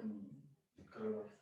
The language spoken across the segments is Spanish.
en cargador.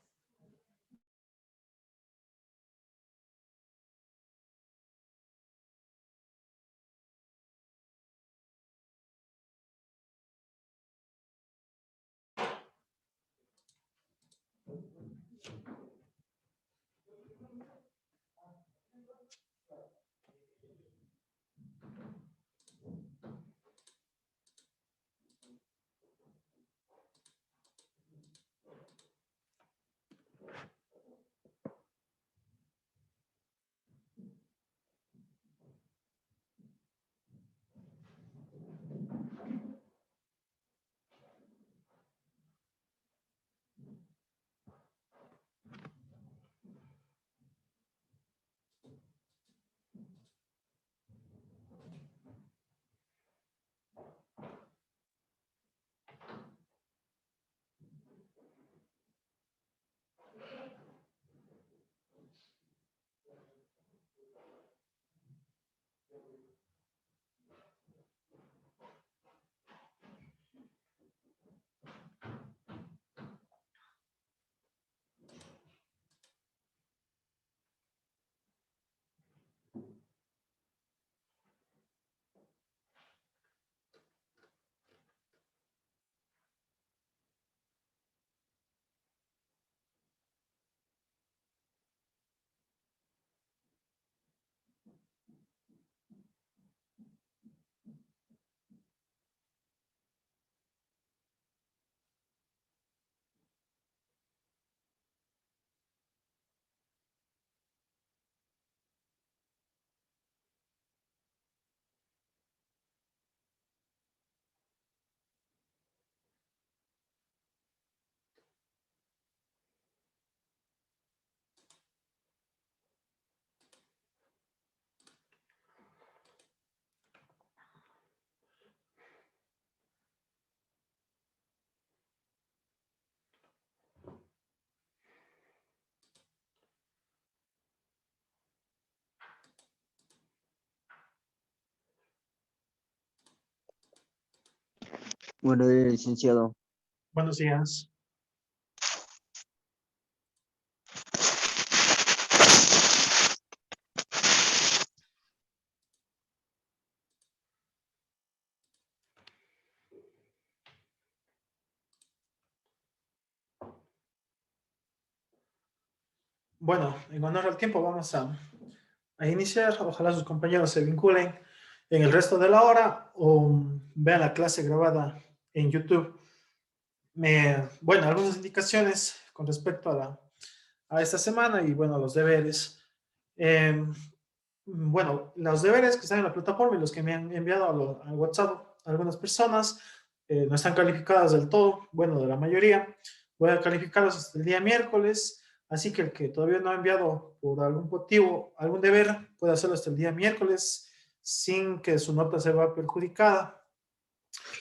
Bueno, licenciado. Buenos días. Bueno, en honor al tiempo vamos a iniciar. Ojalá sus compañeros se vinculen en el resto de la hora o vean la clase grabada en YouTube. Bueno, algunas indicaciones con respecto a esta semana y bueno, los deberes. Bueno, los deberes que están en la plataforma y los que me han enviado al WhatsApp algunas personas no están calificadas del todo, bueno, de la mayoría. Voy a calificarlos hasta el día miércoles, así que el que todavía no ha enviado por algún motivo algún deber puede hacerlo hasta el día miércoles sin que su nota se vea perjudicada.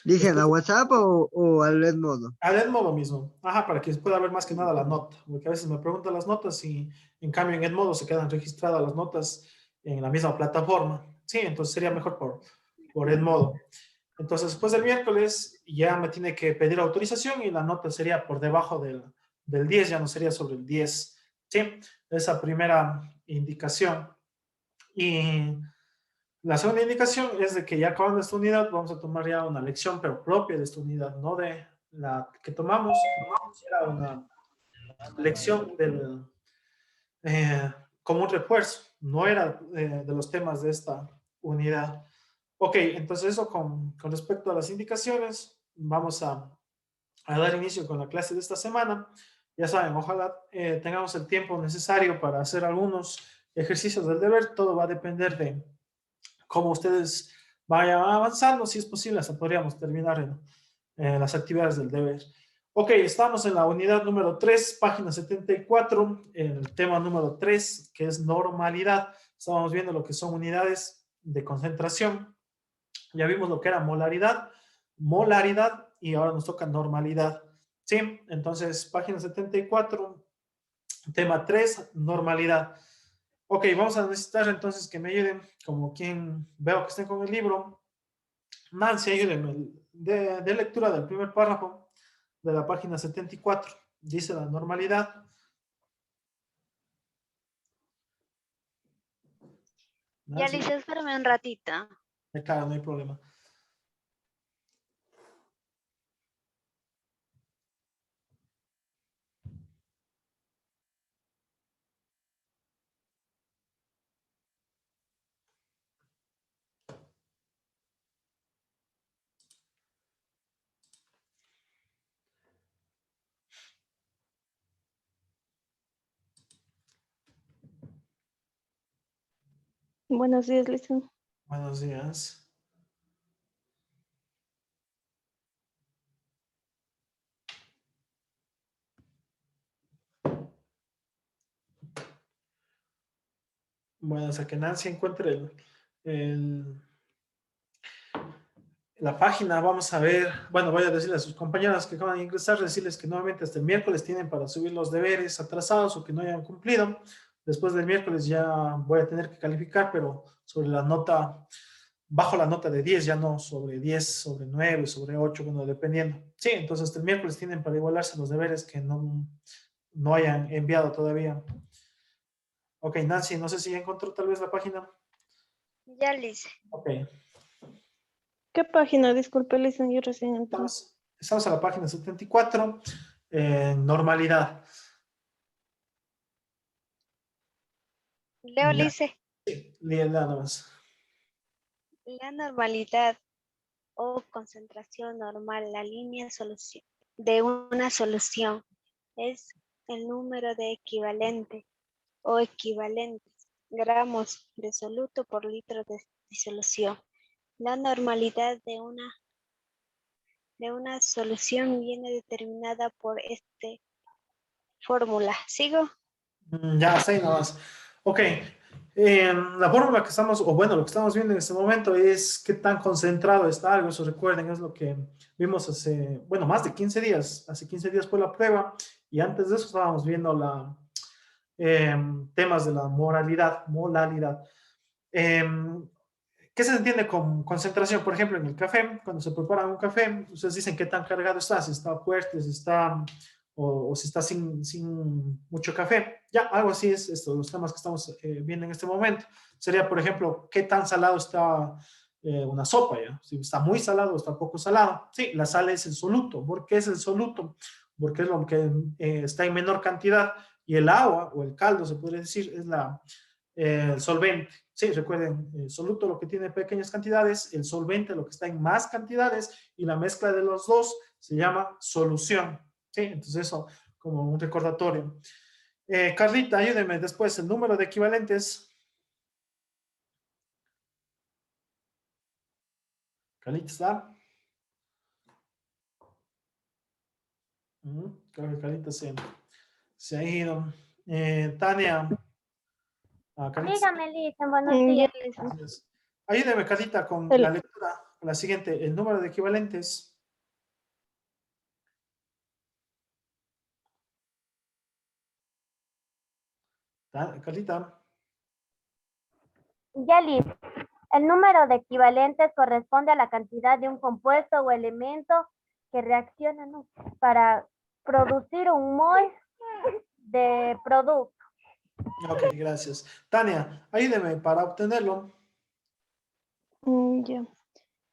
¿Dije a Después, WhatsApp o al Edmodo? al Edmodo mismo, ajá, para que pueda ver más que nada la nota, porque a veces me preguntan las notas y en cambio en Edmodo se quedan registradas las notas en la misma plataforma. Sí, entonces sería mejor por Edmodo. Entonces después del miércoles ya me tiene que pedir autorización y la nota sería por debajo del 10, ya no sería sobre el 10. Sí, esa primera indicación. Y la segunda indicación es de que ya acabando esta unidad vamos a tomar ya una lección, pero propia de esta unidad, no de la que tomamos. Era una lección como un refuerzo, no era de los temas de esta unidad. Ok, entonces eso con respecto a las indicaciones, vamos a dar inicio con la clase de esta semana. Ya saben, ojalá tengamos el tiempo necesario para hacer algunos ejercicios del deber, todo va a depender de cómo ustedes vayan avanzando, si es posible, hasta podríamos terminar en las actividades del deber. Ok, estamos en la unidad número 3, página 74, el tema número 3, que es normalidad. Estábamos viendo lo que son unidades de concentración. Ya vimos lo que era molaridad, y ahora nos toca normalidad. ¿Sí? Entonces, página 74, tema 3, normalidad. Ok, vamos a necesitar entonces que me ayuden, como quien veo que estén con el libro. Nancy, ayúdenme de lectura del primer párrafo de la página 74. dice la normalidad. Ya, Nancy, Lisa, espérame un ratito. claro, no hay problema. Buenos días, Lisa. Buenos días. Bueno, hasta que Nancy encuentre la página, vamos a ver, bueno, voy a decirle a sus compañeras que acaban de ingresar, decirles que nuevamente hasta el miércoles tienen para subir los deberes atrasados o que no hayan cumplido. Después del miércoles ya voy a tener que calificar, pero sobre la nota, bajo la nota de 10, ya no sobre 10, sobre 9, sobre 8, bueno, dependiendo. Sí, entonces hasta el miércoles tienen para igualarse los deberes que no hayan enviado todavía. Ok, Nancy, no sé si ya encontró tal vez la página. Ya, Lisa. Ok, ¿Qué página? Disculpe, Lisa, yo recién entré. estamos a la página 74, normalidad. Leo, Ya, Lisa. nada más. La normalidad o concentración normal, la línea solución de una solución es el número de equivalente o equivalentes gramos de soluto por litro de disolución. La normalidad de una solución viene determinada por esta fórmula. ¿Sigo? Ya, está ahí nada más. Ok, la fórmula que estamos, o bueno, lo que estamos viendo en este momento es qué tan concentrado está algo. Eso recuerden, es lo que vimos hace, bueno, más de 15 días. Hace 15 días fue la prueba y antes de eso estábamos viendo temas de la molalidad. ¿Qué se entiende con concentración? Por ejemplo, en el café, cuando se prepara un café, ustedes dicen qué tan cargado está, si está fuerte, si está o si está sin mucho café. Ya, algo así es esto, los temas que estamos viendo en este momento. Sería, por ejemplo, qué tan salado está una sopa, ¿ya? Si está muy salado o está poco salado. Sí, la sal es el soluto. ¿Por qué es el soluto? Porque es lo que está en menor cantidad y el agua o el caldo, se podría decir, es el solvente. Sí, recuerden, el soluto lo que tiene pequeñas cantidades, el solvente lo que está en más cantidades y la mezcla de los dos se llama solución. Sí, entonces eso como un recordatorio. Carlita, ayúdeme después, el número de equivalentes. Carlita está. Creo que Carlita se ha ido. Tania. Carlita está. Dígame, Lisa, buenos Ya, días. Lisa. Gracias. Ayúdeme, Carlita, con El- la lectura, con la siguiente, el número de equivalentes. Carlita. Ya, Lisa, el número de equivalentes corresponde a la cantidad de un compuesto o elemento que reacciona, ¿no?, para producir un mol de producto. Ok, gracias. Tania, ayúdeme para obtenerlo. Ya.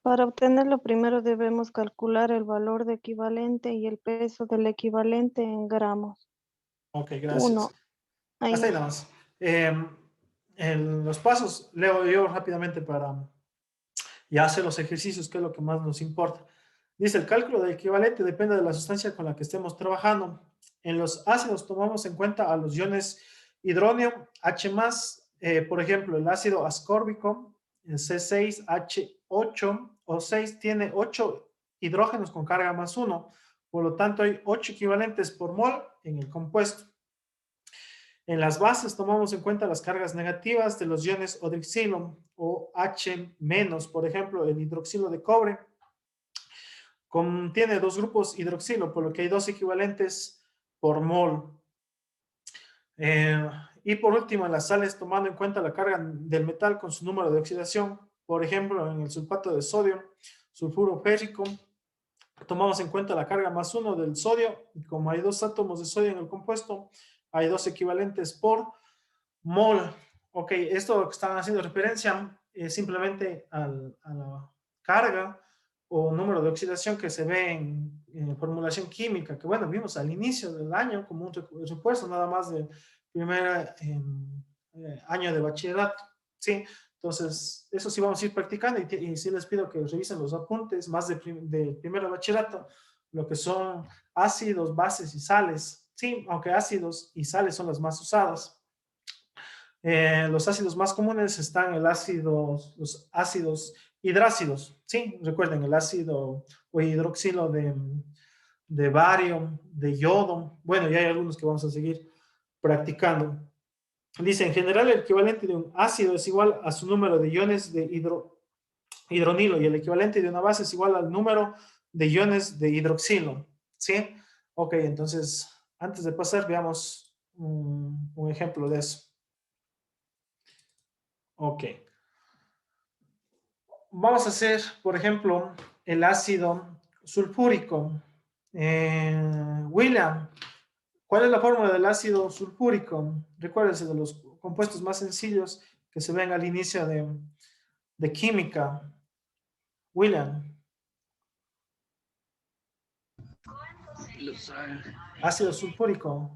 Para obtenerlo, primero debemos calcular el valor de equivalente y el peso del equivalente en gramos. Ok, gracias. Uno, ahí. Hasta ahí nada más. En los pasos leo yo rápidamente para ya hacer los ejercicios, que es lo que más nos importa. Dice, el cálculo del equivalente depende de la sustancia con la que estemos trabajando. En los ácidos tomamos en cuenta a los iones hidróneo, H+, por ejemplo, el ácido ascórbico, el C6H8O6 tiene 8 hidrógenos con carga +1, por lo tanto hay 8 equivalentes por mol en el compuesto. En las bases tomamos en cuenta las cargas negativas de los iones hidroxilo o H-, por ejemplo, el hidroxilo de cobre contiene 2 grupos hidroxilo, por lo que hay 2 equivalentes por mol. Y por último, en las sales, tomando en cuenta la carga del metal con su número de oxidación, por ejemplo, en el sulfato de sodio, sulfuro férrico, tomamos en cuenta la carga más 1 del sodio, y como hay 2 átomos de sodio en el compuesto, hay 2 equivalentes por mol. Ok, esto que están haciendo referencia es simplemente a la carga o número de oxidación que se ve en formulación química, que bueno, vimos al inicio del año como un refuerzo nada más del primer año de bachillerato, ¿sí? Entonces, eso sí vamos a ir practicando y sí les pido que revisen los apuntes más del primero de bachillerato, lo que son ácidos, bases y sales, ¿sí? Aunque ácidos y sales son las más usadas. Los ácidos más comunes están los ácidos hidrácidos, ¿sí? Recuerden, el ácido o hidroxilo de bario, de yodo. Bueno, ya hay algunos que vamos a seguir practicando. Dice, en general, el equivalente de un ácido es igual a su número de iones de hidronilo y el equivalente de una base es igual al número de iones de hidroxilo, ¿sí? Ok, entonces, antes de pasar, veamos un ejemplo de eso. Ok. Vamos a hacer, por ejemplo, el ácido sulfúrico. William, ¿cuál es la fórmula del ácido sulfúrico? Recuérdense de los compuestos más sencillos que se ven al inicio de química. William. Ácido sulfúrico.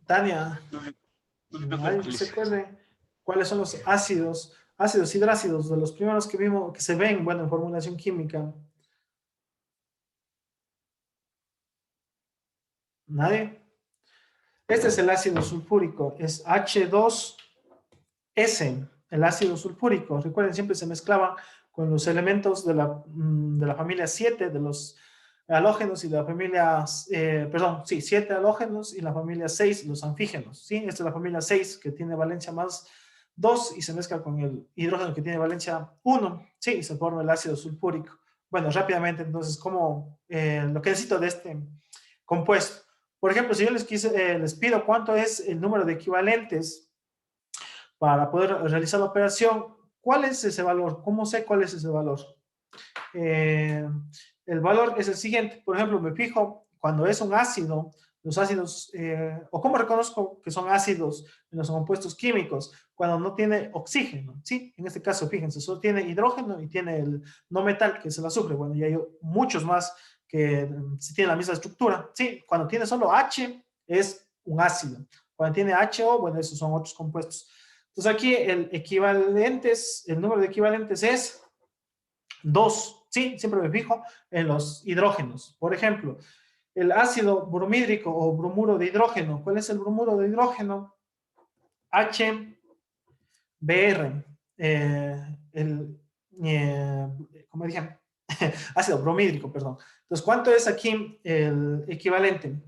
Tania. ¿Nadie se acuerde cuáles son los ácidos hidrácidos de los primeros que vimos, que se ven, bueno, en formulación química? ¿Nadie? Este es el ácido sulfúrico, es H2S, el ácido sulfúrico. Recuerden, siempre se mezclaba con los elementos de la familia 7, de los halógenos y de la familia, 7 halógenos y la familia 6, los anfígenos, ¿sí? Esta es la familia 6 que tiene valencia más 2 y se mezcla con el hidrógeno que tiene valencia 1, ¿sí? Y se forma el ácido sulfúrico. Bueno, rápidamente, entonces, lo que necesito de este compuesto. Por ejemplo, si yo les pido cuánto es el número de equivalentes para poder realizar la operación, ¿cuál es ese valor? ¿Cómo sé cuál es ese valor? El valor es el siguiente. Por ejemplo, me fijo cuando es un ácido, los ácidos, o cómo reconozco que son ácidos en los compuestos químicos, cuando no tiene oxígeno, ¿sí? En este caso, fíjense, solo tiene hidrógeno y tiene el no metal, que es el azufre. Bueno, y hay muchos más que si tienen la misma estructura, ¿sí? Cuando tiene solo H, es un ácido. Cuando tiene HO, bueno, esos son otros compuestos. Entonces aquí el número de equivalentes es 2, ¿sí? Siempre me fijo en los hidrógenos. Por ejemplo, el ácido bromídrico o bromuro de hidrógeno. ¿Cuál es el bromuro de hidrógeno? HBr. ¿Cómo dije? Ácido bromídrico, perdón. Entonces, ¿cuánto es aquí el equivalente?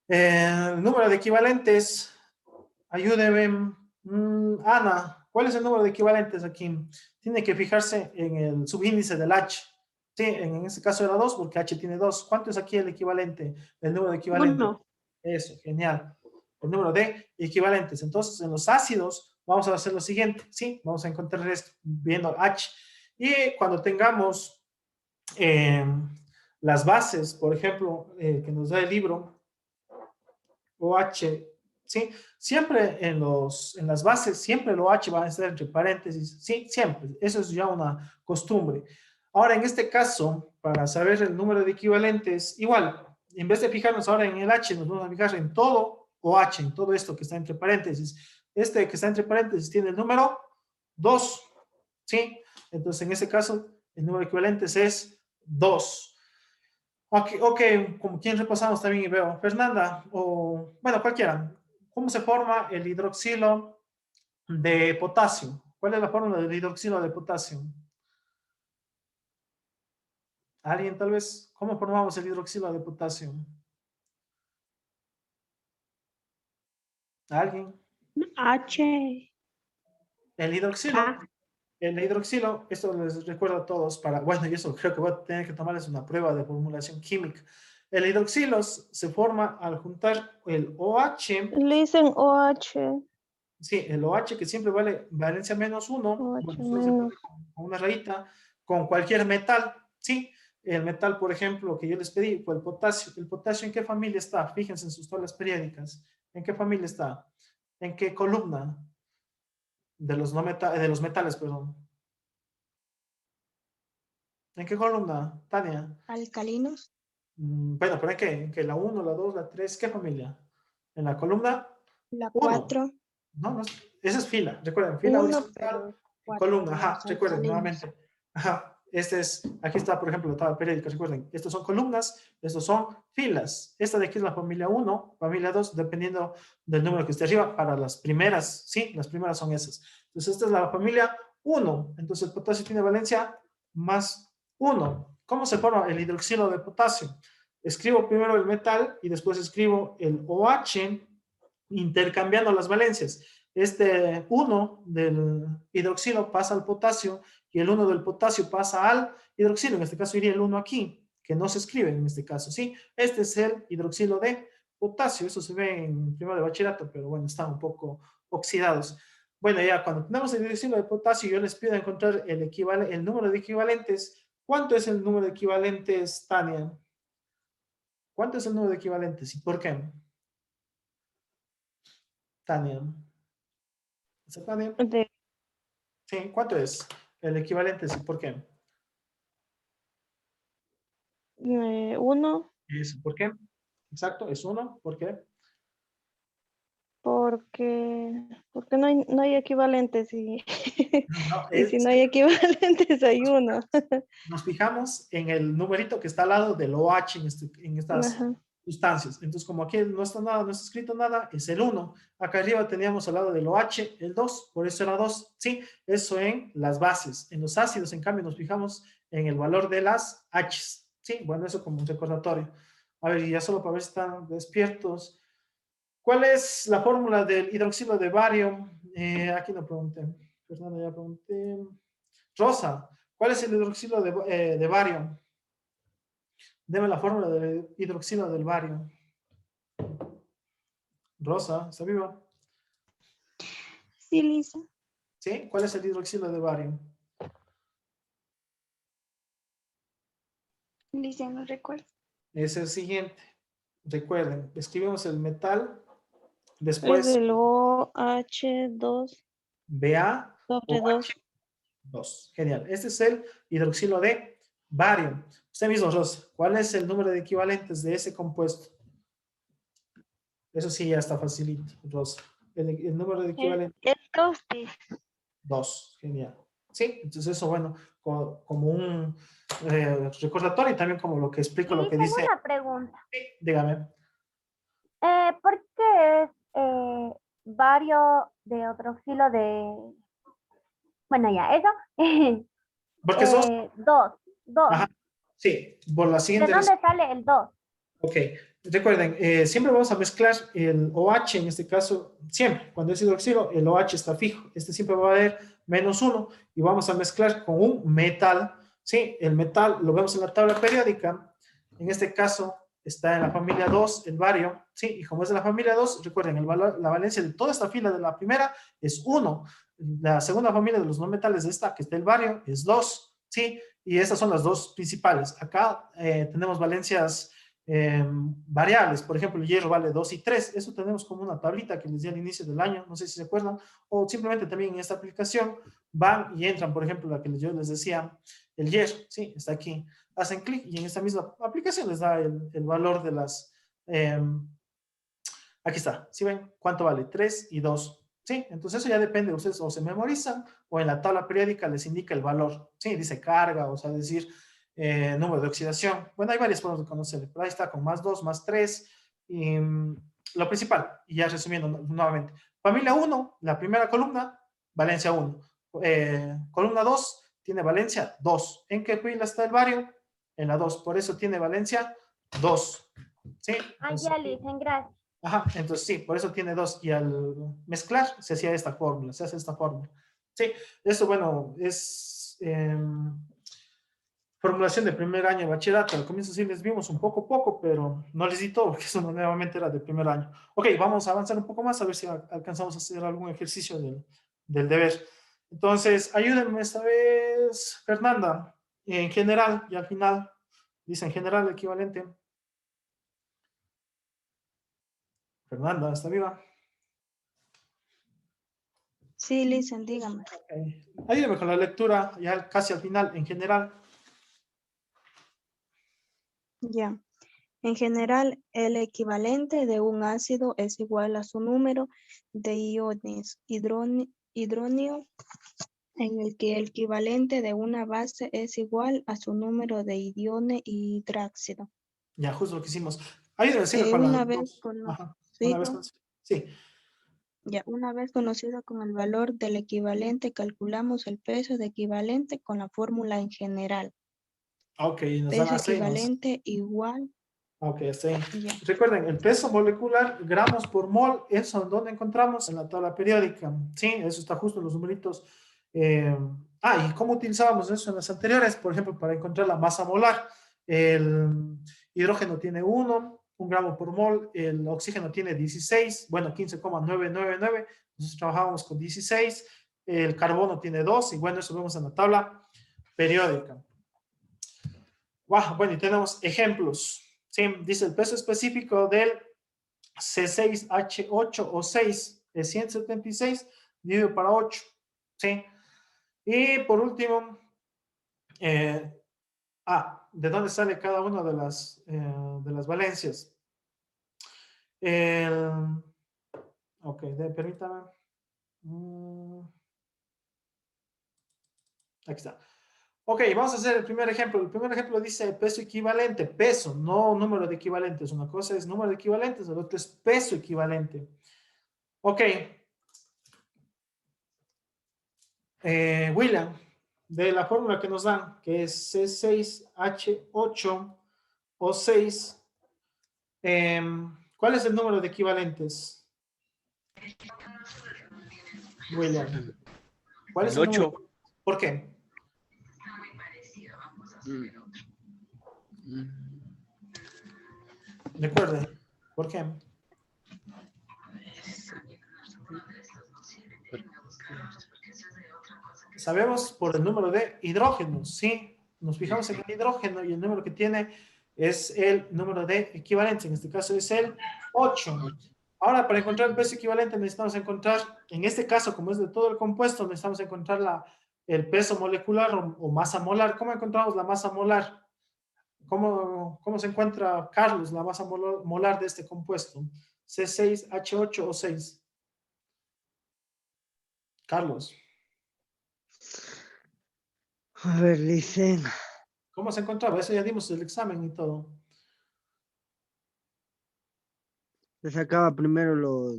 El número de equivalentes, ayúdeme, Ana, ¿cuál es el número de equivalentes aquí? Tiene que fijarse en el subíndice del H. Sí, en este caso era 2 porque H tiene 2. ¿Cuánto es aquí el equivalente? El número de equivalentes. 1. Eso, genial. El número de equivalentes. Entonces, en los ácidos vamos a hacer lo siguiente. Sí, vamos a encontrar esto viendo H. Y cuando tengamos las bases, por ejemplo, que nos da el libro, OH, ¿sí? Siempre en las bases, siempre el OH va a estar entre paréntesis, ¿sí? Siempre. Eso es ya una costumbre. Ahora, en este caso, para saber el número de equivalentes, igual, en vez de fijarnos ahora en el H, nos vamos a fijar en todo OH, en todo esto que está entre paréntesis. Este que está entre paréntesis tiene el número 2, ¿sí? Entonces, en este caso, el número de equivalentes es 2. Ok, como quien repasamos también y veo. Fernanda, o bueno, cualquiera. ¿Cómo se forma el hidroxilo de potasio? ¿Cuál es la fórmula del hidroxilo de potasio? ¿Alguien tal vez? ¿Cómo formamos el hidroxilo de potasio? ¿Alguien? H. El hidroxilo. A. El hidroxilo, esto les recuerdo a todos bueno, y eso creo que voy a tener que tomarles una prueba de formulación química. El hidroxilo se forma al juntar el OH. Le dicen OH. Sí, el OH que siempre vale valencia menos 1, OH bueno, solo se pone menos. con una rayita, con cualquier metal, ¿sí? El metal, por ejemplo, que yo les pedí fue el potasio. ¿El potasio en qué familia está? Fíjense en sus tablas periódicas. ¿En qué familia está? ¿En qué columna? De los, no de los metales, perdón. ¿En qué columna, Tania? Alcalinos. Bueno, pero ¿en qué? ¿La 1, la 2, la 3? ¿Qué familia? ¿En la columna La 1? 4. No, esa es fila. Recuerden, fila 1, horizontal pero y 4 columna. de Ajá, los recuerden alcalinos. nuevamente. Ajá, aquí está, por ejemplo, la tabla periódica. Recuerden, estos son columnas, estos son filas. Esta de aquí es la familia 1, familia 2, dependiendo del número que esté arriba. Para las primeras, sí, las primeras son esas. Entonces, esta es la familia 1. Entonces, el potasio tiene valencia más 1. ¿Cómo se forma el hidroxilo de potasio? Escribo primero el metal y después escribo el OH intercambiando las valencias. Este 1 del hidroxilo pasa al potasio y el 1 del potasio pasa al hidroxilo. En este caso iría el 1 aquí, que no se escribe en este caso, ¿sí? Este es el hidroxilo de potasio. Eso se ve en primero de bachillerato, pero bueno, están un poco oxidados. Bueno, ya cuando tenemos el hidroxilo de potasio, yo les pido encontrar el número de equivalentes. ¿Cuánto es el número de equivalentes, Tania? ¿Cuánto es el número de equivalentes y por qué? Tania. ¿Está Tania? De Sí, ¿cuánto es? El equivalente, sí, ¿por qué? 1 ¿Por qué? Exacto, es 1, ¿por qué? porque no hay equivalentes y, No, y si es no que hay equivalentes hay uno. nos fijamos en el numerito que está al lado del OH en estas Ajá. sustancias. Entonces, como aquí no está nada, no está escrito nada, es el 1. Acá arriba teníamos al lado del OH el 2, por eso era 2. Sí, eso en las bases. En los ácidos, en cambio, nos fijamos en el valor de las H's. Sí, bueno, eso como un recordatorio. A ver, y ya solo para ver si están despiertos. ¿Cuál es la fórmula del hidroxilo de bario? Aquí no pregunté. Perdón, ya pregunté. Rosa, ¿cuál es el hidroxilo de bario? Deme la fórmula del hidroxilo del bario. Rosa, ¿está viva? Sí, Lisa. ¿Sí? ¿Cuál es el hidroxilo de bario? Lisa, no recuerdo. Es el siguiente. Recuerden, escribimos el metal, Es después el OH2 sobre 2. BaO2. Genial. Este es el hidroxilo de bario. Usted mismo, Rosa, ¿cuál es el número de equivalentes de ese compuesto? Eso sí, ya está facilito, Rosa. El número de equivalentes. El 2, sí. 2, genial. Sí, entonces eso, bueno, como un recordatorio y también como lo que explico, lo que Tengo dice. una pregunta. Dígame. ¿Por qué es bario de hidroxilo de... Bueno, ya, eso. Porque sos. 2. Ajá, sí, por la ¿De siguiente razón. dónde sale el 2? Ok, recuerden, siempre vamos a mezclar el OH, en este caso, siempre, cuando es hidroxilo, el OH está fijo, este siempre va a valer menos 1 y vamos a mezclar con un metal, ¿sí? El metal lo vemos en la tabla periódica, en este caso está en la familia 2, el bario, ¿sí? Y como es de la familia 2, recuerden, la valencia de toda esta fila de la primera es 1, la segunda familia de los no metales de esta, que está el bario, es 2, ¿sí? Y estas son las dos principales. Acá tenemos valencias variables, por ejemplo, el hierro vale 2 y 3, eso tenemos como una tablita que les di al inicio del año, no sé si se acuerdan, o simplemente también en esta aplicación van y entran, por ejemplo, la que yo les decía, el hierro, sí, está aquí, hacen clic y en esta misma aplicación les da el valor de las, aquí está, ¿sí ven? ¿Cuánto vale? 3 y 2. Sí, entonces eso ya depende, ustedes o se memorizan o en la tabla periódica les indica el valor, sí, dice carga, o sea, decir número de oxidación. Bueno, hay varias formas de conocerlo, pero ahí está con más 2, más 3 y lo principal, y ya resumiendo nuevamente. Familia 1, la primera columna, valencia 1. Columna 2 tiene valencia 2. ¿En qué fila está el bario? En la 2, por eso tiene valencia 2. ¿Sí? Entonces, Ya, Lisa, gracias. ajá, entonces sí, por eso tiene 2 y al mezclar se hacía esta fórmula, se hace esta fórmula. Sí, eso bueno, es Formulación de primer año de bachillerato. Al comienzo sí les vimos un poco, pero no les di todo, porque eso nuevamente era de primer año. Ok, vamos a avanzar un poco más a ver si alcanzamos a hacer algún ejercicio del deber. Entonces, ayúdenme esta vez, Fernanda, en general y al final. Dice en general equivalente. Fernanda, ¿está viva? Sí, Listen, dígame. Ok. Ayúdeme con la lectura, ya casi al final, en general. Ya. En general, el equivalente de un ácido es igual a su número de iones hidróneo, en el que el equivalente de una base es igual a su número de iones hidráxido. Ya, justo lo que hicimos. Ayúdeme, siga con Una la vez dos. Ajá, una vez conocido, con... Sí. ya, una vez conocido con el valor del equivalente, calculamos el peso de equivalente con la fórmula en general. Ok, nos dan Peso hasta ahí, nos... equivalente igual, Ok, hasta ahí. ya. Recuerden, el peso molecular, gramos por mol, eso donde encontramos en la tabla periódica. Sí, eso está justo en los numeritos. ¿Y cómo utilizábamos eso en las anteriores? Por ejemplo, para encontrar la masa molar. El hidrógeno tiene 1 gramo por mol, el oxígeno tiene 16, bueno, 15,999. Nosotros trabajábamos con 16. El carbono tiene 2, y bueno, eso vemos en la tabla periódica. Wow, bueno, y tenemos ejemplos. Sí, dice el peso específico del C6H8 o 6 es 176 dividido para 8. Sí. Y por último, ¿de dónde sale cada una de las valencias? Ok, permítame. Aquí está. Ok, vamos a hacer el primer ejemplo. El primer ejemplo dice peso equivalente. Peso, no número de equivalentes. Una cosa es número de equivalentes, el otro es peso equivalente. Ok. William, de la fórmula que nos dan, que es C6H8O6, ¿cuál es el número de equivalentes? William, ¿cuál es El el número? 8. ¿Por qué? Recuerde, ¿por qué? Sabemos por el número de hidrógenos, ¿sí? Nos fijamos en el hidrógeno y el número que tiene es el número de equivalentes. En este caso es el 8. Ahora, para encontrar el peso equivalente necesitamos encontrar, en este caso, como es de todo el compuesto, necesitamos encontrar el peso molecular o masa molar. ¿Cómo encontramos la masa molar? ¿Cómo se encuentra, Carlos, la masa molar de este compuesto? C6H8O6. Carlos. A ver, dicen. ¿Cómo se encontraba? Eso ya dimos el examen y todo. Se sacaba primero los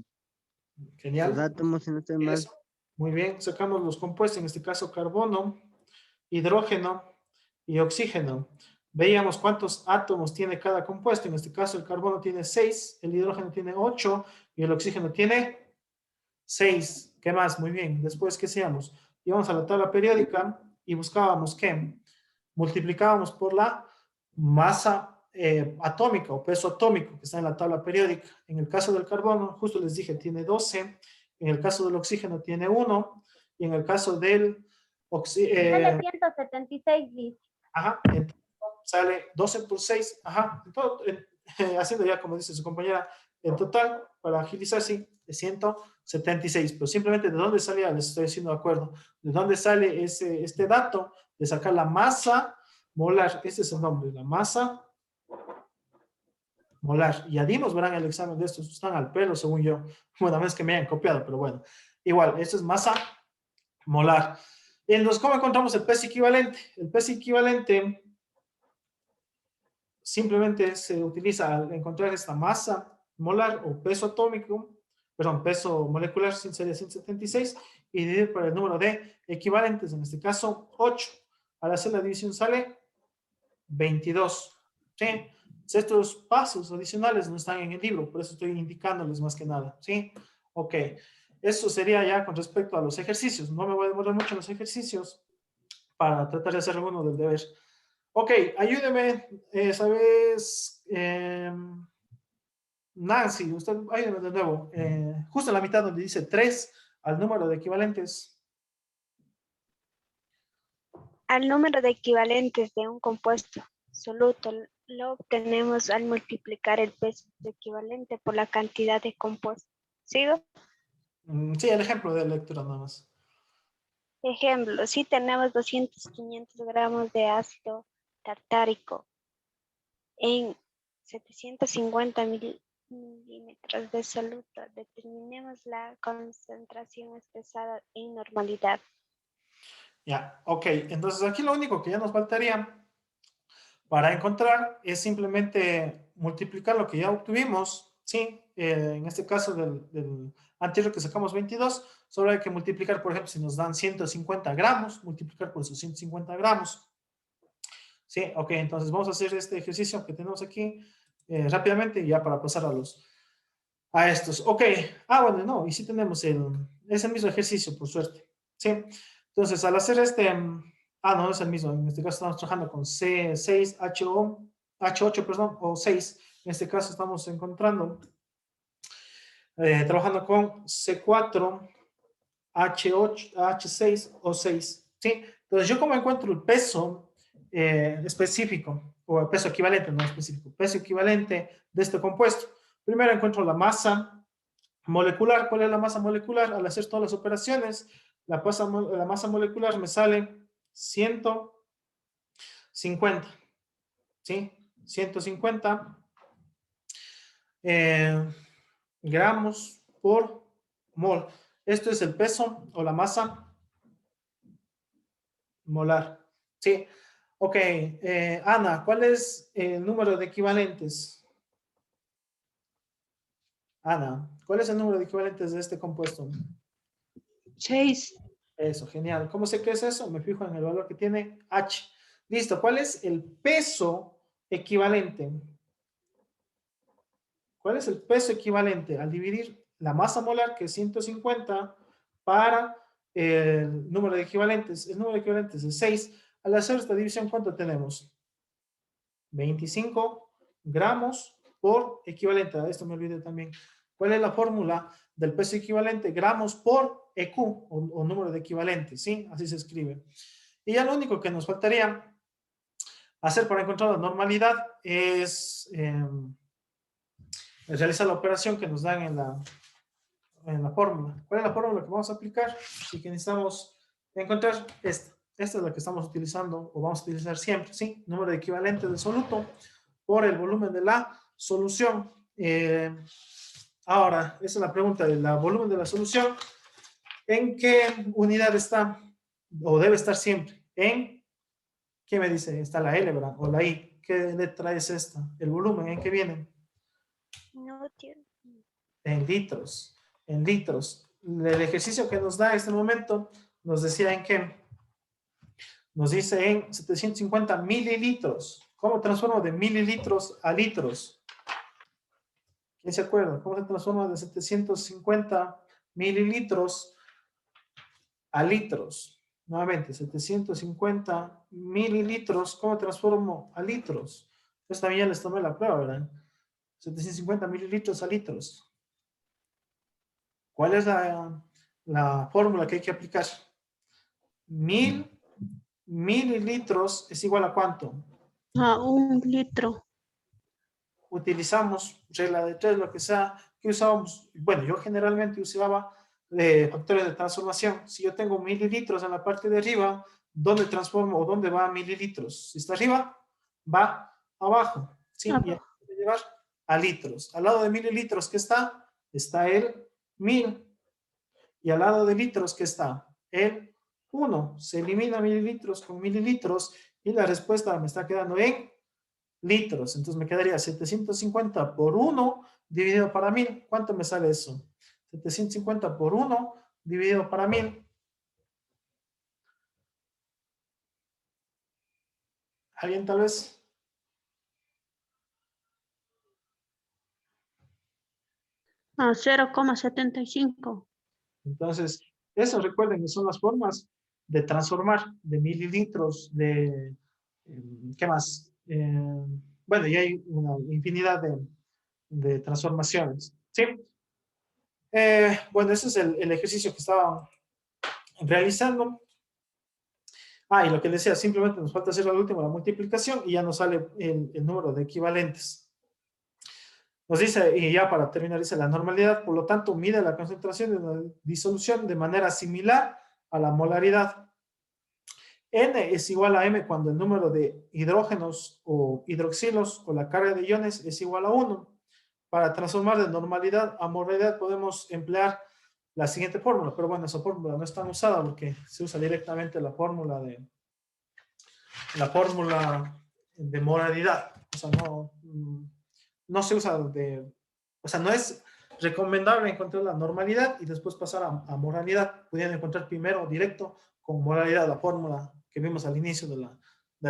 Genial. átomos, si no estoy mal. Eso. Muy bien. Sacamos los compuestos, en este caso carbono, hidrógeno y oxígeno. Veíamos cuántos átomos tiene cada compuesto. En este caso el carbono tiene 6, el hidrógeno tiene 8 y el oxígeno tiene 6. ¿Qué más? Muy bien. Después, ¿qué hacíamos? Íbamos a la tabla periódica y buscábamos ¿qué? Multiplicábamos por la masa atómica o peso atómico que está en la tabla periódica. En el caso del carbono, justo les dije, tiene 12. En el caso del oxígeno tiene 1. Y en el caso del Sale 176, Liz. Ajá, entonces sale 12 por 6. Ajá, entonces, haciendo ya como dice su compañera, en total, para agilizar, sí, de 176. Pero simplemente, ¿de dónde salía? Les estoy diciendo de acuerdo. ¿De dónde sale este dato? De sacar la masa molar. Este es el nombre, la masa molar. Ya dimos, verán, el examen de estos. Están al pelo, según yo. Bueno, a menos que me hayan copiado, pero bueno. Igual, esto es masa molar. Entonces, ¿cómo encontramos el peso equivalente? El peso equivalente simplemente se utiliza al encontrar esta masa molar o peso atómico, perdón, peso molecular sería 176 y dividir por el número de equivalentes, en este caso 8. Al hacer la división sale 22. ¿Sí? Estos pasos adicionales no están en el libro, por eso estoy indicándoles más que nada. ¿Sí? Ok. Eso sería ya con respecto a los ejercicios. No me voy a demorar mucho en los ejercicios para tratar de hacer alguno del deber. Ok, ayúdeme, ¿sabes? Nancy, usted ayúdeme de nuevo. Justo en la mitad donde dice 3 al número de equivalentes. Al número de equivalentes de un compuesto soluto lo obtenemos al multiplicar el peso equivalente por la cantidad de compuesto. ¿Sigo? Sí, el ejemplo de lectura nada más. Ejemplo, si tenemos 200-500 gramos de ácido tartárico en 750 milímetros de soluto, determinemos la concentración expresada en normalidad. Ya, ok. Entonces aquí lo único que ya nos faltaría para encontrar es simplemente multiplicar lo que ya obtuvimos, ¿sí? En este caso del anterior que sacamos 22, solo hay que multiplicar, por ejemplo, si nos dan 150 gramos, multiplicar por esos 150 gramos. Sí, ok, entonces vamos a hacer este ejercicio que tenemos aquí rápidamente ya para pasar a estos. Ok, bueno, no, y sí tenemos es el mismo ejercicio, por suerte. Sí, entonces al hacer no es el mismo, en este caso estamos trabajando con H8, perdón, o 6. En este caso estamos encontrando, trabajando con C4, H8, H6 o 6. ¿Sí? Entonces yo como encuentro el peso específico, o el peso equivalente, no específico, peso equivalente de este compuesto. Primero encuentro la masa molecular. ¿Cuál es la masa molecular? Al hacer todas las operaciones, la masa molecular me sale 150. ¿Sí? 150 gramos por mol. Esto es el peso o la masa molar. Sí. Ok. Ana, ¿cuál es el número de equivalentes? Ana, ¿cuál es el número de equivalentes de este compuesto? 6. Eso, genial. ¿Cómo sé qué es eso? Me fijo en el valor que tiene H. Listo. ¿Cuál es el peso equivalente? ¿Cuál es el peso equivalente al dividir la masa molar, que es 150, para el número de equivalentes? El número de equivalentes es 6. Al hacer esta división, ¿cuánto tenemos? 25 gramos por equivalente. A esto me olvidé también. ¿Cuál es la fórmula del peso equivalente? Gramos por EQ, o número de equivalentes, ¿sí? Así se escribe. Y ya lo único que nos faltaría hacer para encontrar la normalidad es realizar la operación que nos dan en la fórmula. ¿Cuál es la fórmula que vamos a aplicar? Así que necesitamos encontrar esta. Esta es la que estamos utilizando o vamos a utilizar siempre, ¿sí? Número de equivalente del soluto por el volumen de la solución. Ahora, esa es la pregunta del volumen de la solución. ¿En qué unidad está? O debe estar siempre. ¿En qué me dice? Está la L, ¿verdad? O la I. ¿Qué letra es esta? El volumen, ¿en qué viene? No tiene. En litros. En litros. El ejercicio que nos da en este momento nos decía en qué. Nos dice en 750 mililitros. ¿Cómo transformo de mililitros a litros? ¿Quién se acuerda? ¿Cómo se transforma de 750 mililitros a litros? Nuevamente, 750 mililitros. ¿Cómo transformo a litros? Pues también ya les tomé la prueba, ¿verdad? 750 mililitros a litros. ¿Cuál es la fórmula que hay que aplicar? 1000 mililitros es igual a ¿cuánto? A 1 litro. Utilizamos regla de 3, lo que sea, que usábamos. Bueno, yo generalmente usaba factores de transformación. Si yo tengo mililitros en la parte de arriba, ¿dónde transformo o dónde va mililitros? Si está arriba, va abajo. ¿Sí? Y hay que llevar a litros. Al lado de mililitros, ¿qué está? Está el 1000. Y al lado de litros, ¿qué está? El 1. Se elimina mililitros con mililitros y la respuesta me está quedando en litros. Entonces me quedaría 750 por 1 dividido para 1000. ¿Cuánto me sale eso? 750 por 1 dividido para 1000. ¿Alguien tal vez? A 0,75. Entonces, eso recuerden que son las formas de transformar de mililitros de ¿Qué más? Bueno, y hay una infinidad de transformaciones. ¿Sí? Bueno, ese es el ejercicio que estaba realizando. Y lo que decía, simplemente nos falta hacer al último la multiplicación y ya nos sale el número de equivalentes. Nos dice, y ya para terminar, dice la normalidad, por lo tanto, mide la concentración de una disolución de manera similar a la molaridad. N es igual a M cuando el número de hidrógenos o hidroxilos o la carga de iones es igual a 1. Para transformar de normalidad a molaridad podemos emplear la siguiente fórmula, pero bueno, esa fórmula no es tan usada porque se usa directamente la fórmula de molaridad. O sea, no se usa o sea, no es recomendable encontrar la normalidad y después pasar a moralidad. Pudieran encontrar primero directo con moralidad, la fórmula que vimos al inicio de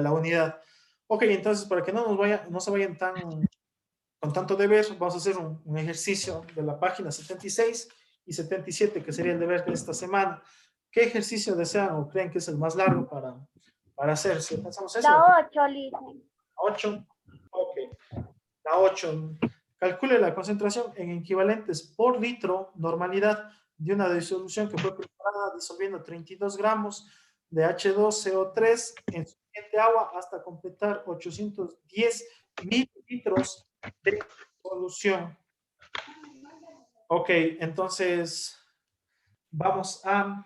la unidad. Ok, entonces para que no se vayan con tanto deber, vamos a hacer un ejercicio de la página 76 y 77, que sería el deber de esta semana. ¿Qué ejercicio desean o creen que es el más largo para hacer? Si pensamos eso. La 8, Liz. 8. Ok. La 8. Calcule la concentración en equivalentes por litro, normalidad, de una disolución que fue preparada disolviendo 32 gramos de H2CO3 en suficiente agua hasta completar 810 mililitros de solución. Ok, entonces vamos a...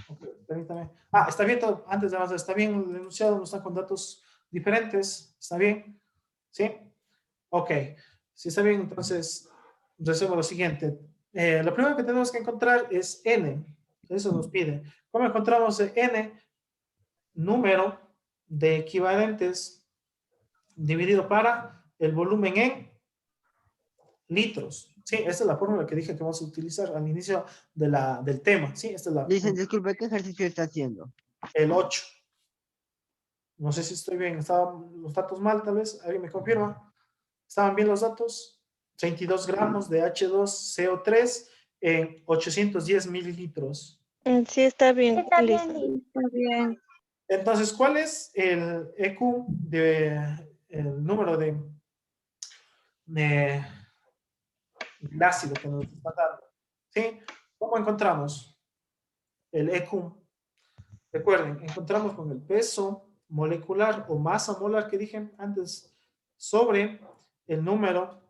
okay, permítame. Está bien todo, antes de avanzar, está bien el enunciado, no está con datos diferentes, ¿está bien? ¿Sí? Ok, si está bien, entonces resuelvo lo siguiente. Lo primero que tenemos que encontrar es N, eso nos pide. ¿Cómo encontramos N? Número de equivalentes dividido para el volumen en litros. Sí, esta es la fórmula que dije que vamos a utilizar al inicio del tema. Sí, esta es Dicen, disculpe, ¿qué ejercicio está haciendo? el 8. No sé si estoy bien. ¿Estaban los datos mal, tal vez? ¿Alguien me confirma? ¿Estaban bien los datos? 32 gramos de H2CO3 en 810 mililitros. Sí, está bien, Está Liz. bien, Liz. Está bien. Entonces, ¿cuál es el EQ el número del ácido que nos está dando? ¿Sí? ¿Cómo encontramos el EQ? Recuerden, encontramos con el peso molecular o masa molar que dije antes sobre el número,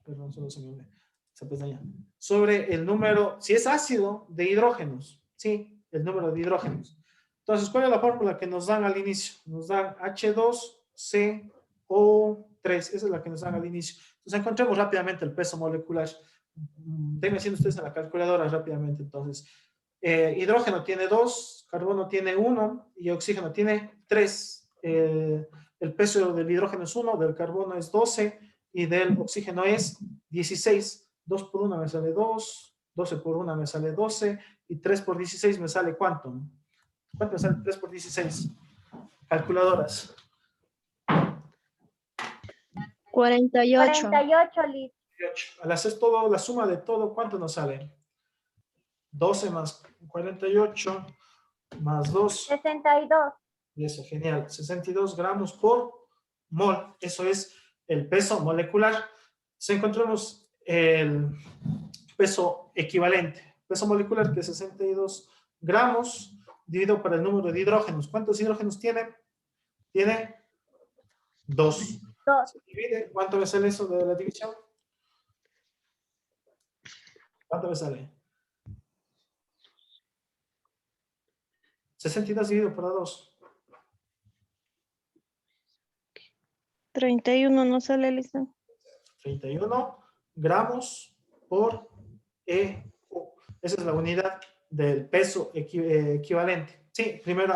perdón, solo se me olvidó, esa pestaña, sobre el número, si es ácido, de hidrógenos, ¿sí? El número de hidrógenos. Entonces, ¿cuál es la fórmula que nos dan al inicio? Nos dan H2CO3, esa es la que nos dan al inicio. Entonces, encontremos rápidamente el peso molecular. Déjenme haciendo ustedes en la calculadora rápidamente, entonces. Hidrógeno tiene 2, carbono tiene 1 y oxígeno tiene 3. El peso del hidrógeno es 1, del carbono es 12 y del oxígeno es 16. 2 por 1 me sale 2, 12 por 1 me sale 12 y 3 por 16 me sale ¿cuánto? ¿Cuánto me sale 3 por 16? Calculadoras. 48. 48, Liz. 48. Al hacer todo, la suma de todo, ¿cuánto nos sale? 12 más 48 más 2. 62. Y eso, genial. 62 gramos por mol. Eso es el peso molecular. Si encontramos el peso equivalente, peso molecular que es 62 gramos dividido por el número de hidrógenos. ¿Cuántos hidrógenos tiene? Tiene 2. 2. Se divide. ¿Cuánto me sale eso de la división? ¿Cuánto me sale? 62 dividido por 2. 31 no sale, Lisa. 31 gramos por EQ. Esa es la unidad del peso equivalente. Sí, primero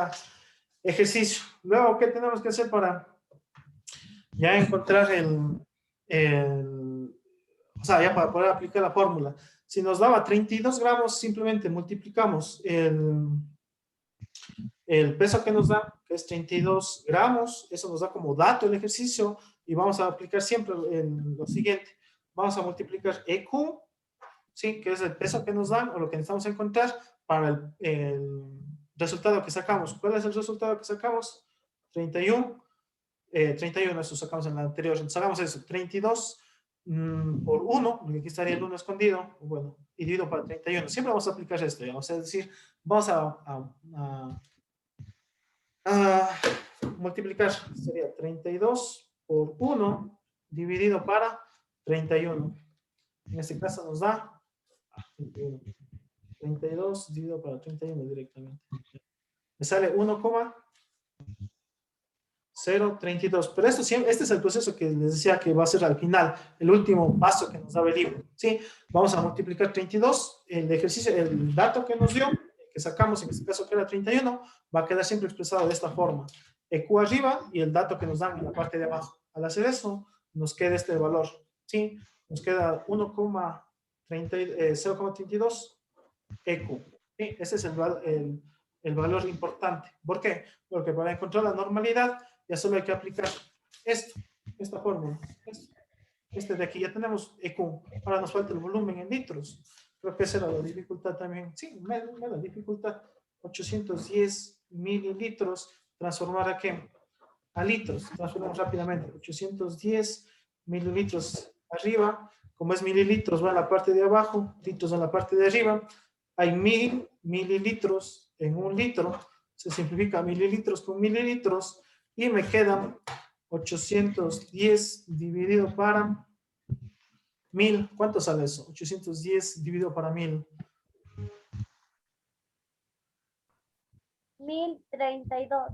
ejercicio. Luego, ¿qué tenemos que hacer para ya encontrar o sea, ya para poder aplicar la fórmula? Si nos daba 32 gramos, simplemente multiplicamos el peso que nos da, que es 32 gramos, eso nos da como dato el ejercicio y vamos a aplicar siempre lo siguiente. Vamos a multiplicar EQ, ¿sí? Que es el peso que nos dan o lo que necesitamos encontrar para resultado que sacamos. ¿Cuál es el resultado que sacamos? 31. 31, eso sacamos en la anterior. Entonces hagamos eso. 32 por 1, porque aquí estaría el 1 escondido. Bueno, y dividido para 31. Siempre vamos a aplicar esto, ya. O sea, es decir, vamos a multiplicar. Sería 32 por 1 dividido para 31. En este caso nos da 31. 32 dividido para 31 directamente. Me sale 1,032. Pero esto siempre, este es el proceso que les decía que va a ser al final, el último paso que nos da el libro. ¿Sí? Vamos a multiplicar 32, el ejercicio, el dato que nos dio, que sacamos, en este caso que era 31, va a quedar siempre expresado de esta forma. EQ arriba y el dato que nos dan en la parte de abajo. Al hacer eso, nos queda este valor. ¿Sí? Nos queda 0,32 EQ. ¿Sí? Ese es el valor importante. ¿Por qué? Porque para encontrar la normalidad ya solo hay que aplicar esta fórmula. Este de aquí ya tenemos EQ. Ahora nos falta el volumen en litros. Creo que esa era la dificultad también. Sí, la dificultad. 810 mililitros. Transformar a ¿qué? A litros. Transformamos rápidamente. 810 mililitros arriba. Como es mililitros, va en la parte de abajo. Litros en la parte de arriba. Hay 1000 mililitros en un litro. Se simplifica mililitros con mililitros. Y me quedan 810 dividido para 1000. ¿Cuánto sale eso? 810 dividido para 1000. 1032.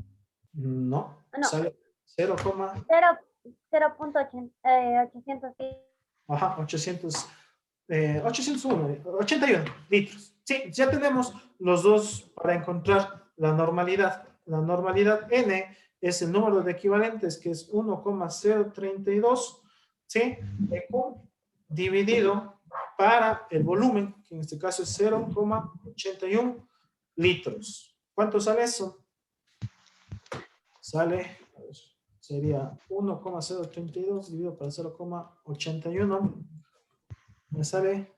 No. No. Sale 0, 0.810. ajá, 81 litros. Sí, ya tenemos los dos para encontrar la normalidad. La normalidad N es el número de equivalentes, que es 1,032, ¿sí? EQ dividido para el volumen, que en este caso es 0,81 litros. ¿Cuánto sale eso? Sale, a ver, sería 1,032 dividido para 0,81. Me sale,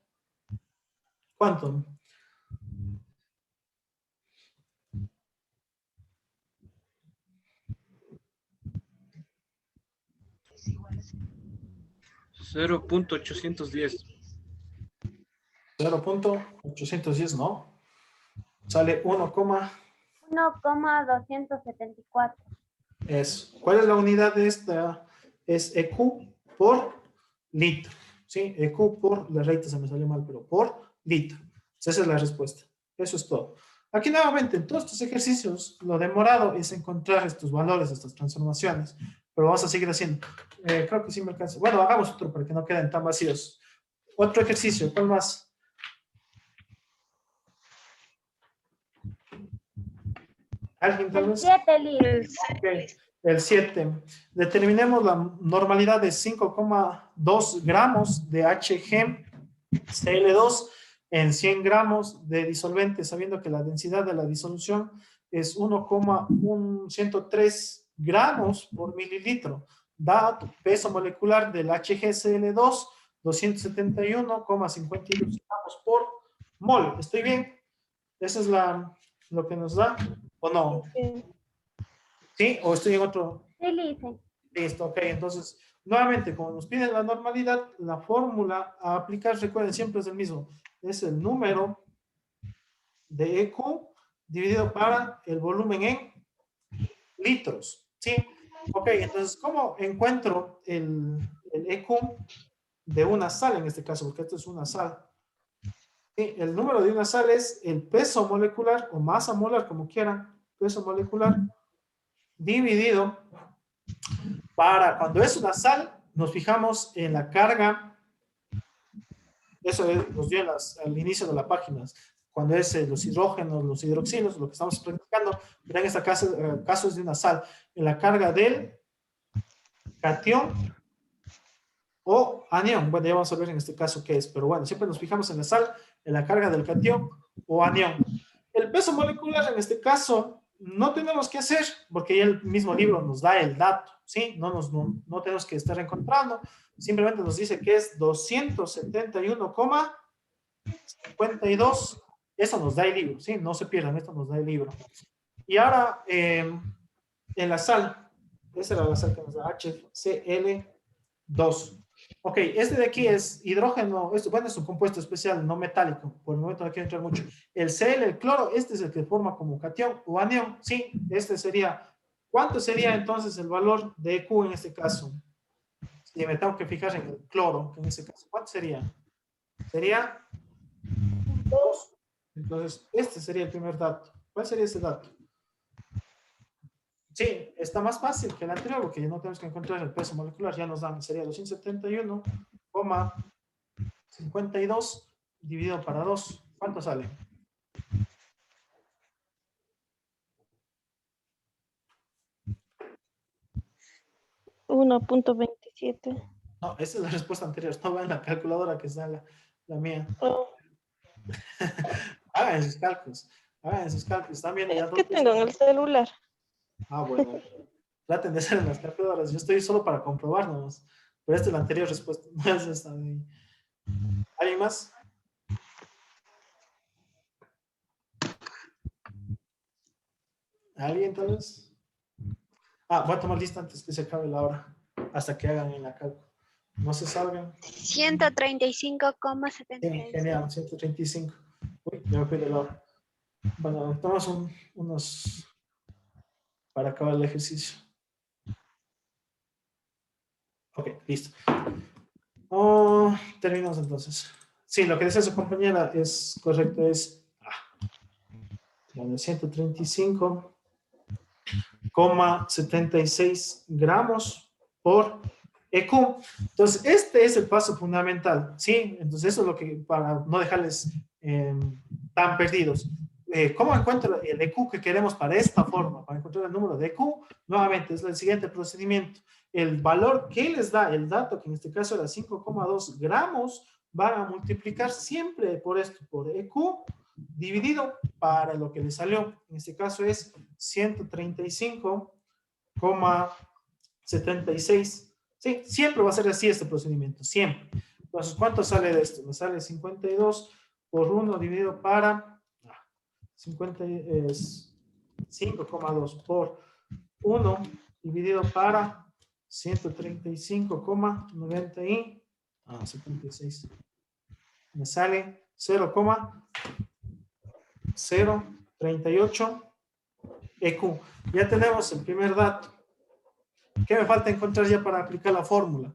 ¿cuánto? $0.810. 0,810, ¿no? Sale 1,274. ¿Cuál es la unidad de esta? Es EQ por litro. ¿Sí? EQ por, la rayita se me salió mal, pero por litro. Esa es la respuesta. Eso es todo. Aquí nuevamente, en todos estos ejercicios, lo demorado es encontrar estos valores, estas transformaciones. Pero vamos a seguir haciendo. Creo que sí me alcanza. Bueno, hagamos otro para que no queden tan vacíos. Otro ejercicio, ¿cuál más? ¿Alguien tal vez? 7 litros. Okay. El 7. Determinemos la normalidad de 5,2 gramos de HgCl2 en 100 gramos de disolvente, sabiendo que la densidad de la disolución es 1,103 gramos por mililitro. Da peso molecular del HgCl2, 271,52 gramos por mol. ¿Estoy bien? Esa es lo que nos da, ¿o no? ¿Sí? ¿O estoy en otro? Sí, Lice. Listo, ok. Entonces, nuevamente, como nos piden la normalidad, la fórmula a aplicar, recuerden, siempre es el mismo. Es el número de EQ dividido para el volumen en litros. ¿Sí? Ok, entonces, ¿cómo encuentro el EQ de una sal en este caso? Porque esto es una sal. ¿Sí? El número de una sal es el peso molecular o masa molar, como quieran, peso molecular, dividido para, cuando es una sal, nos fijamos en la carga. Eso nos dio al inicio de la página. Cuando es los hidrógenos, los hidroxilos, lo que estamos practicando, pero en este caso es de una sal, en la carga del catión o anión. Bueno, ya vamos a ver en este caso qué es, pero bueno, siempre nos fijamos en la sal, en la carga del catión o anión. El peso molecular en este caso no tenemos que hacer, porque ya el mismo libro nos da el dato, ¿sí? No tenemos que estar encontrando, simplemente nos dice que es 271,52 Eso nos da el libro, ¿sí? No se pierdan, esto nos da el libro. Y ahora, en la sal, esa era la sal que nos da HCl2. Ok, este de aquí es hidrógeno, esto, bueno, es un compuesto especial, no metálico, por el momento no quiero entrar mucho. El Cl, el cloro, este es el que forma como cation o anión, sí, este sería, ¿cuánto sería entonces el valor de EQ en este caso? Si me tengo que fijar en el cloro, en este caso, ¿cuánto sería? Sería 2. Entonces, este sería el primer dato. ¿Cuál sería ese dato? Sí, está más fácil que el anterior porque ya no tenemos que encontrar el peso molecular, ya nos dan, sería 271,52 dividido para 2. ¿Cuánto sale? 1.27. No, esa es la respuesta anterior. Estaba en la calculadora que está la mía. Oh, Hagan sus cálculos. Hagan sus cálculos. Están viendo ya es que dos tengo en el celular. Ah, bueno. Traten de hacer en las calculadoras. Yo estoy solo para comprobar nomás. Pero esta es la anterior respuesta. No es esta de ahí. ¿Alguien más? ¿Alguien tal vez? Ah, voy a tomar lista antes que se acabe la hora. Hasta que hagan en la cálculo. No se salgan. 135,76. Sí, genial, 135. Uy, ya me fui de la hora. Bueno, tomamos unos para acabar el ejercicio. Ok, listo. Terminamos entonces. Sí, lo que decía su compañera es correcto, es 135,76 gramos por EQ. Entonces, este es el paso fundamental, ¿sí? Entonces, eso es lo que, para no dejarles tan perdidos. ¿Cómo encuentro el EQ que queremos para esta forma? Para encontrar el número de EQ, nuevamente, es el siguiente procedimiento. El valor que les da el dato, que en este caso era 5,2 gramos, van a multiplicar siempre por esto, por EQ, dividido para lo que le salió. En este caso es 135,76. Sí, siempre va a ser así este procedimiento, siempre. Entonces, ¿cuánto sale de esto? Me sale 52 por 1 dividido para 5,2 por 1 dividido para 135,76. Me sale 0,038 EQ. Ya tenemos el primer dato. ¿Qué me falta encontrar ya para aplicar la fórmula?